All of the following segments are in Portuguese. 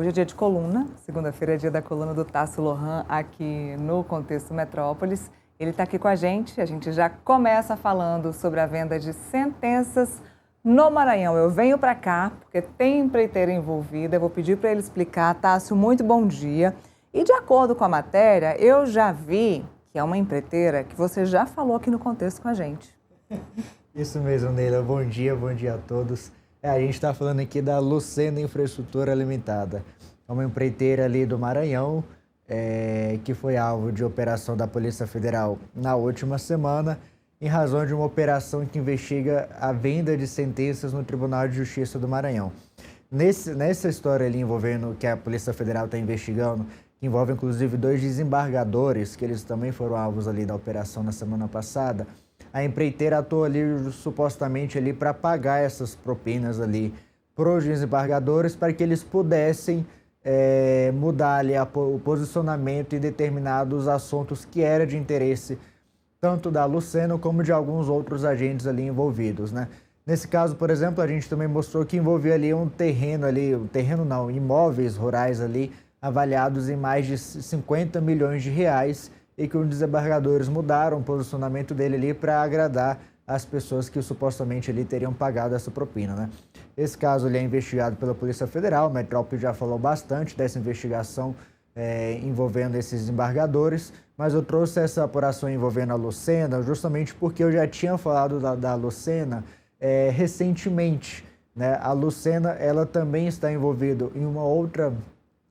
Hoje é dia de coluna, segunda-feira é dia da coluna do Tasso Lohan aqui no Contexto Metrópolis. Ele está aqui com a gente já começa falando sobre a venda de sentenças no Maranhão. Eu venho para cá porque tem empreiteira envolvida, eu vou pedir para ele explicar. Tássio, muito bom dia. E de acordo com a matéria, eu já vi que é uma empreiteira que você já falou aqui no Contexto com a gente. Isso mesmo, Neila. Bom dia a todos. A gente está falando aqui da Lucena Infraestrutura Limitada. É uma empreiteira ali do Maranhão, que foi alvo de operação da Polícia Federal na última semana, em razão de uma operação que investiga a venda de sentenças no Tribunal de Justiça do Maranhão. Nessa história ali envolvendo, que a Polícia Federal está investigando, que envolve inclusive 2 desembargadores, que eles também foram alvos ali da operação na semana passada, a empreiteira atuou ali supostamente ali para pagar essas propinas ali para os desembargadores, para que eles pudessem mudar ali o posicionamento em determinados assuntos que era de interesse tanto da Lucena como de alguns outros agentes ali envolvidos, né? Nesse caso, por exemplo, a gente também mostrou que envolvia ali imóveis rurais ali avaliados em mais de 50 milhões de reais, e que os desembargadores mudaram o posicionamento dele ali para agradar as pessoas que supostamente ali teriam pagado essa propina, né? Esse caso ele é investigado pela Polícia Federal, o Metrópole já falou bastante dessa investigação envolvendo esses desembargadores, mas eu trouxe essa apuração envolvendo a Lucena justamente porque eu já tinha falado da Lucena recentemente, né? A Lucena, ela também está envolvida em uma outra,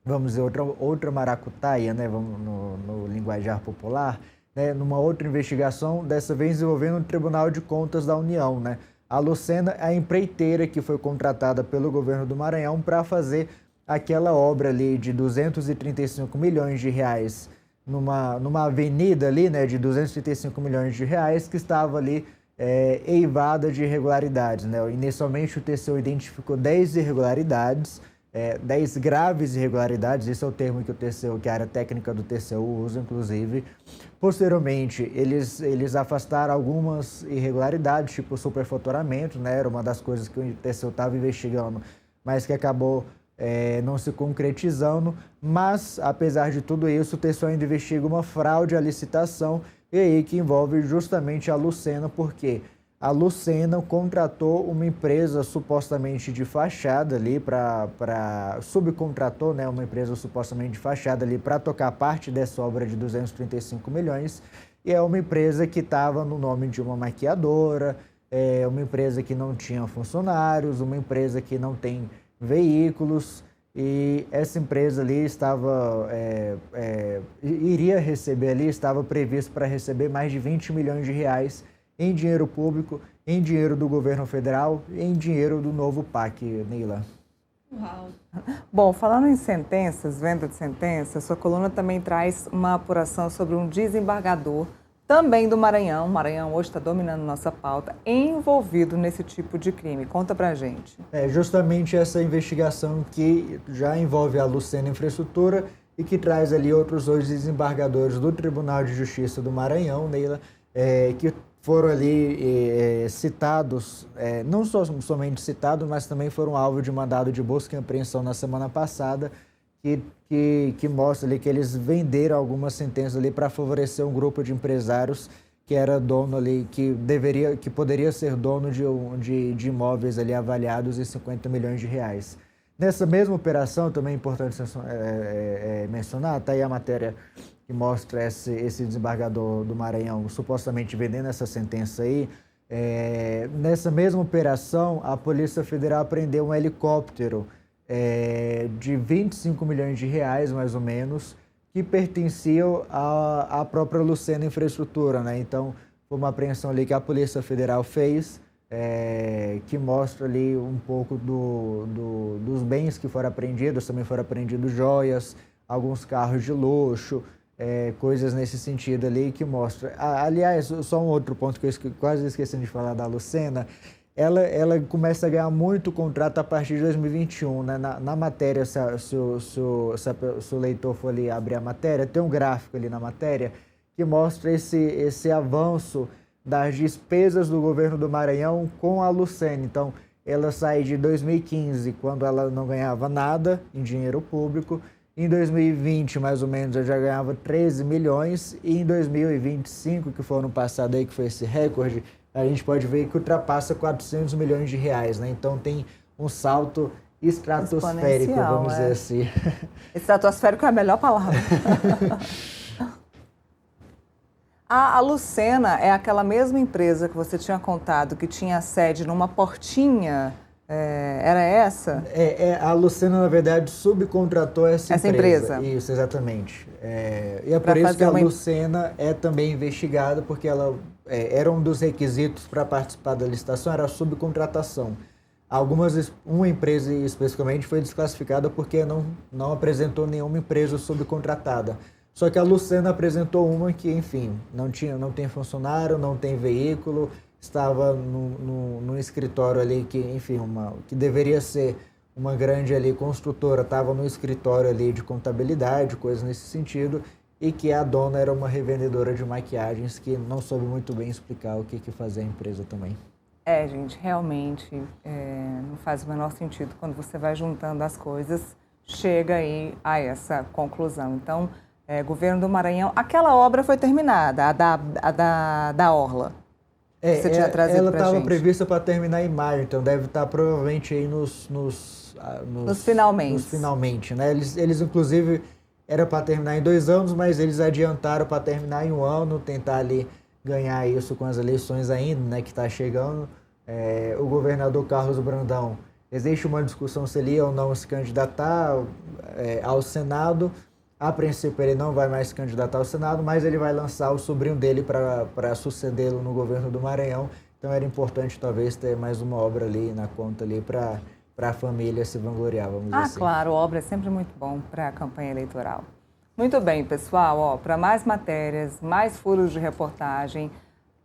vamos dizer, outra maracutaia, né, no linguajar popular, né, numa outra investigação, dessa vez envolvendo o Tribunal de Contas da União, né. A Lucena é a empreiteira que foi contratada pelo governo do Maranhão para fazer aquela obra ali de 235 milhões de reais numa avenida ali, né, de 235 milhões de reais que estava ali eivada de irregularidades, né. Inicialmente o TCU identificou 10 irregularidades, 10 graves irregularidades, esse é o termo que o TCU, que a área técnica do TCU usa, inclusive. Posteriormente, eles afastaram algumas irregularidades, tipo superfaturamento, né? Era uma das coisas que o TCU estava investigando, mas que acabou não se concretizando. Mas, apesar de tudo isso, o TCU ainda investiga uma fraude à licitação, e aí que envolve justamente a Lucena, porque a Lucena contratou uma empresa supostamente de fachada ali subcontratou, né, uma empresa supostamente de fachada ali para tocar parte dessa obra de 235 milhões, e é uma empresa que estava no nome de uma maquiadora, uma empresa que não tinha funcionários, uma empresa que não tem veículos, e essa empresa ali estava previsto para receber mais de 20 milhões de reais em dinheiro público, em dinheiro do governo federal e em dinheiro do novo PAC, Neila. Uau. Bom, falando em sentenças, venda de sentenças, sua coluna também traz uma apuração sobre um desembargador, também do Maranhão. O Maranhão hoje está dominando nossa pauta, envolvido nesse tipo de crime. Conta pra gente. Justamente essa investigação que já envolve a Lucena Infraestrutura e que traz ali outros 2 desembargadores do Tribunal de Justiça do Maranhão, Neila, que foram ali citados, não somente citados, mas também foram alvo de mandado de busca e apreensão na semana passada, que mostra ali que eles venderam algumas sentenças ali para favorecer um grupo de empresários que era dono ali, que poderia ser dono de imóveis ali avaliados em 50 milhões de reais. Nessa mesma operação, também é importante mencionar, está aí a matéria que mostra esse desembargador do Maranhão supostamente vendendo essa sentença aí. Nessa mesma operação, a Polícia Federal apreendeu um helicóptero de 25 milhões de reais, mais ou menos, que pertenciam à própria Lucena Infraestrutura, né? Então, foi uma apreensão ali que a Polícia Federal fez, que mostra ali um pouco dos bens que foram apreendidos. Também foram apreendidos joias, alguns carros de luxo, coisas nesse sentido ali que mostra. Aliás, só um outro ponto que eu quase esqueci de falar da Lucena, ela começa a ganhar muito contrato a partir de 2021, né? Na matéria, se o leitor for ali abrir a matéria, tem um gráfico ali na matéria que mostra esse avanço das despesas do governo do Maranhão com a Lucena. Então, ela sai de 2015, quando ela não ganhava nada em dinheiro público. Em 2020, mais ou menos, eu já ganhava 13 milhões. E em 2025, que foi ano passado aí, que foi esse recorde, a gente pode ver que ultrapassa 400 milhões de reais, né? Então tem um salto estratosférico, vamos dizer assim. Estratosférico é a melhor palavra. A Lucena é aquela mesma empresa que você tinha contado que tinha sede numa portinha. Era essa? A Lucena, na verdade, subcontratou essa empresa. Isso, exatamente. E é por isso que a Lucena é também investigada, porque ela era um dos requisitos para participar da licitação, era a subcontratação. Uma empresa especificamente foi desclassificada porque não apresentou nenhuma empresa subcontratada. Só que a Lucena apresentou uma que, enfim, não tem funcionário, não tem veículo, estava no escritório ali que, enfim, que deveria ser uma grande ali construtora, estava no escritório ali de contabilidade, coisas nesse sentido, e que a dona era uma revendedora de maquiagens que não soube muito bem explicar o que fazia a empresa também. Gente, realmente não faz o menor sentido. Quando você vai juntando as coisas, chega aí a essa conclusão. Então, governo do Maranhão, aquela obra foi terminada, a da Orla. Você tinha trazido ela pra gente. estava prevista para terminar em maio, então deve estar provavelmente aí nos finalmente. Nos finalmente, né? Eles inclusive, era para terminar em 2 anos, mas eles adiantaram para terminar em 1 ano, tentar ali ganhar isso com as eleições ainda, né, que está chegando. O governador Carlos Brandão, existe uma discussão se ele ia ou não se candidatar ao Senado. A princípio ele não vai mais se candidatar ao Senado, mas ele vai lançar o sobrinho dele para sucedê-lo no governo do Maranhão. Então era importante talvez ter mais uma obra ali na conta ali para a família se vangloriar, vamos dizer assim. Claro, obra é sempre muito bom para a campanha eleitoral. Muito bem, pessoal, para mais matérias, mais furos de reportagem,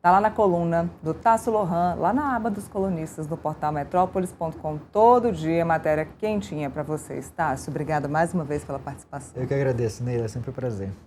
tá lá na coluna do Tasso Lohan, lá na aba dos colunistas do portal metrópolis.com, todo dia matéria quentinha para vocês. Tasso, obrigada mais uma vez pela participação. Eu que agradeço, Neila, é sempre um prazer.